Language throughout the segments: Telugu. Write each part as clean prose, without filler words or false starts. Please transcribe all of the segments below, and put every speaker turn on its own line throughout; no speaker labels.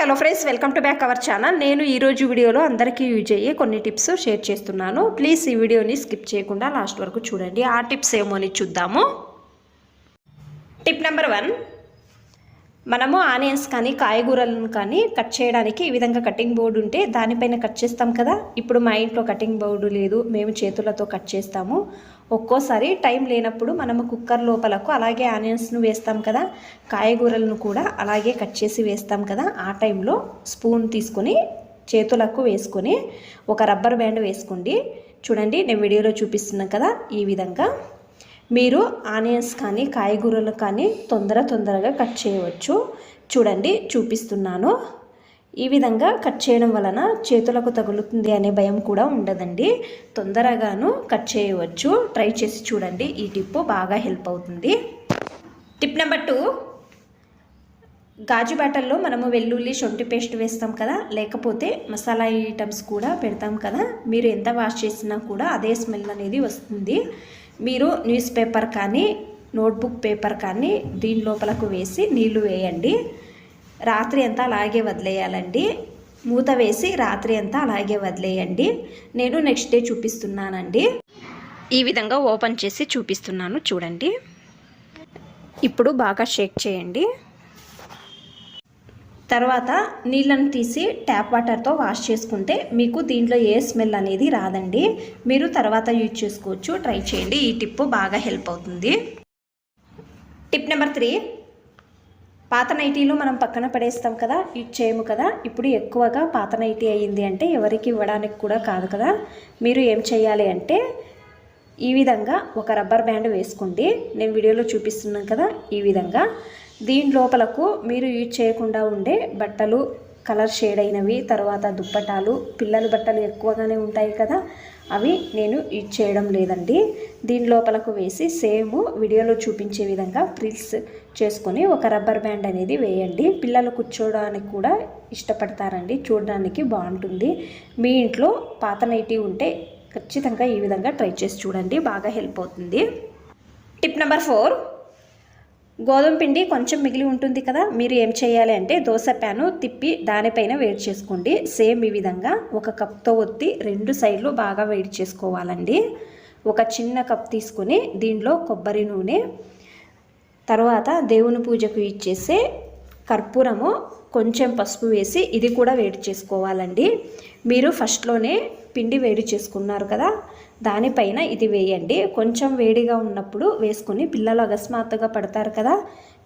Hello friends, welcome to back our channel. నేను ఈరోజు వీడియోలో అందరికీ యూజ్ అయ్యే కొన్ని టిప్స్ షేర్ చేస్తున్నాను. ప్లీజ్ ఈ వీడియోని స్కిప్ చేయకుండా లాస్ట్ వరకు చూడండి. ఆ టిప్స్ ఏమో అని చూద్దాము. టిప్ నెంబర్ 1, మనము ఆనియన్స్ కానీ కాయగూరలను కానీ కట్ చేయడానికి ఈ విధంగా కటింగ్ బోర్డు ఉంటే దానిపైన కట్ చేస్తాం కదా. ఇప్పుడు మా ఇంట్లో కటింగ్ బోర్డు లేదు, మేము చేతులతో కట్ చేస్తాము. ఒక్కోసారి టైం లేనప్పుడు మనము కుక్కర్ లోపలకు అలాగే ఆనియన్స్ను వేస్తాం కదా, కాయగూరలను కూడా అలాగే కట్ చేసి వేస్తాం కదా. ఆ టైంలో స్పూన్ తీసుకొని చేతులకు వేసుకొని ఒక రబ్బర్ బ్యాండ్ వేసుకోండి. చూడండి, నేను వీడియోలో చూపిస్తున్నాను కదా, ఈ విధంగా మీరు ఆనియన్స్ కానీ కాయగూరలు కానీ తొందరగా కట్ చేయవచ్చు. చూడండి, చూపిస్తున్నాను. ఈ విధంగా కట్ చేయడం వలన చేతులకు తగులుతుంది అనే భయం కూడా ఉండదండి. తొందరగాను కట్ చేయవచ్చు. ట్రై చేసి చూడండి, ఈ టిప్ బాగా హెల్ప్ అవుతుంది. టిప్ నెంబర్ 2, గాజు బాటల్లో మనము వెల్లుల్లి శొంఠి పేస్ట్ వేస్తాం కదా, లేకపోతే మసాలా ఐటమ్స్ కూడా పెడతాం కదా. మీరు ఎంత వాష్ చేసినా కూడా అదే స్మెల్ అనేది వస్తుంది. మీరు న్యూస్ పేపర్ కానీ నోట్బుక్ పేపర్ కానీ దీని లోపలకు వేసి నీళ్లు వేయండి. రాత్రి అంతా అలాగే వదిలేయాలండి. మూత వేసి రాత్రి అంతా అలాగే వదిలేయండి. నేను నెక్స్ట్ డే చూపిస్తున్నానండి. ఈ విధంగా ఓపెన్ చేసి చూపిస్తున్నాను, చూడండి. ఇప్పుడు బాగా షేక్ చేయండి. తర్వాత నీళ్ళను తీసి ట్యాప్ వాటర్తో వాష్ చేసుకుంటే మీకు దీంట్లో ఏ స్మెల్ అనేది రాదండి. మీరు తర్వాత యూజ్ చేసుకోవచ్చు. ట్రై చేయండి, ఈ టిప్ బాగా హెల్ప్ అవుతుంది. టిప్ నెంబర్ 3, పాత నైటీలు మనం పక్కన పడేస్తాం కదా, యూజ్ చేయము కదా. ఇప్పుడు ఎక్కువగా పాత నైటీ అయ్యింది అంటే ఎవరికి ఇవ్వడానికి కూడా కాదు కదా. మీరు ఏం చేయాలి అంటే ఈ విధంగా ఒక రబ్బర్ బ్యాండ్ వేసుకోండి. నేను వీడియోలో చూపిస్తున్నాను కదా, ఈ విధంగా దీని లోపలకు మీరు యూజ్ చేయకుండా ఉండే బట్టలు, కలర్ షేడ్ అయినవి, తర్వాత దుప్పటాలు, పిల్లల బట్టలు ఎక్కువగానే ఉంటాయి కదా, అవి నేను యూజ్ చేయడం లేదండి. దీని లోపలకు వేసి సేమ్ వీడియోలో చూపించే విధంగా ఫ్రిల్స్ చేసుకొని ఒక రబ్బర్ బ్యాండ్ అనేది వేయండి. పిల్లలు కూర్చోడానికి కూడా ఇష్టపడతారండి, చూడడానికి బాగుంటుంది. మీ ఇంట్లో పాత నైటీ ఉంటే ఖచ్చితంగా ఈ విధంగా ట్రై చేసి చూడండి, బాగా హెల్ప్ అవుతుంది. టిప్ నెంబర్ 4, గోధుమ పిండి కొంచెం మిగిలి ఉంటుంది కదా, మీరు ఏం చేయాలి అంటే దోశ ప్యాను తిప్పి దానిపైన వేడి చేసుకోండి. సేమ్ ఈ విధంగా ఒక కప్తో ఒత్తి 2 సైడ్లు బాగా వేడి చేసుకోవాలండి. ఒక చిన్న కప్ తీసుకొని దీనిలో కొబ్బరి నూనె, తర్వాత దేవుని పూజకు ఇచ్చేసే కర్పూరము, కొంచెం పసుపు వేసి ఇది కూడా వేడి చేసుకోవాలండి. మీరు ఫస్ట్లోనే పిండి వేడి చేసుకున్నారు కదా, దానిపైన ఇది వేయండి. కొంచెం వేడిగా ఉన్నప్పుడు వేసుకొని పిల్లలు అకస్మాత్తుగా పడతారు కదా,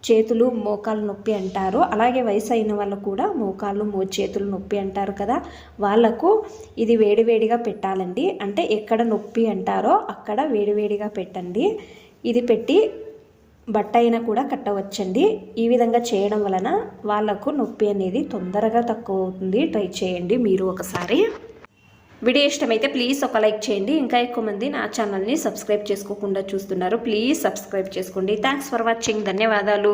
చేతులు మోకాలు నొప్పి అంటారు. అలాగే వయసు అయిన వాళ్ళు కూడా మోకాళ్ళు చేతులు నొప్పి అంటారు కదా, వాళ్ళకు ఇది వేడివేడిగా పెట్టాలండి. అంటే ఎక్కడ నొప్పి అంటారో అక్కడ వేడివేడిగా పెట్టండి. ఇది పెట్టి బట్ట అయినా కూడా కట్టవచ్చండి. ఈ విధంగా చేయడం వలన వాళ్ళకు నొప్పి అనేది తొందరగా తక్కువ అవుతుంది. ట్రై చేయండి మీరు ఒకసారి. వీడియో ఇష్టమైతే ప్లీజ్ ఒక లైక్ చేయండి. ఇంకా ఎక్కువ మంది నా ఛానల్ని సబ్స్క్రైబ్ చేసుకోకుండా చూస్తున్నారు, ప్లీజ్ సబ్స్క్రైబ్ చేసుకోండి. Thanks for watching. ధన్యవాదాలు.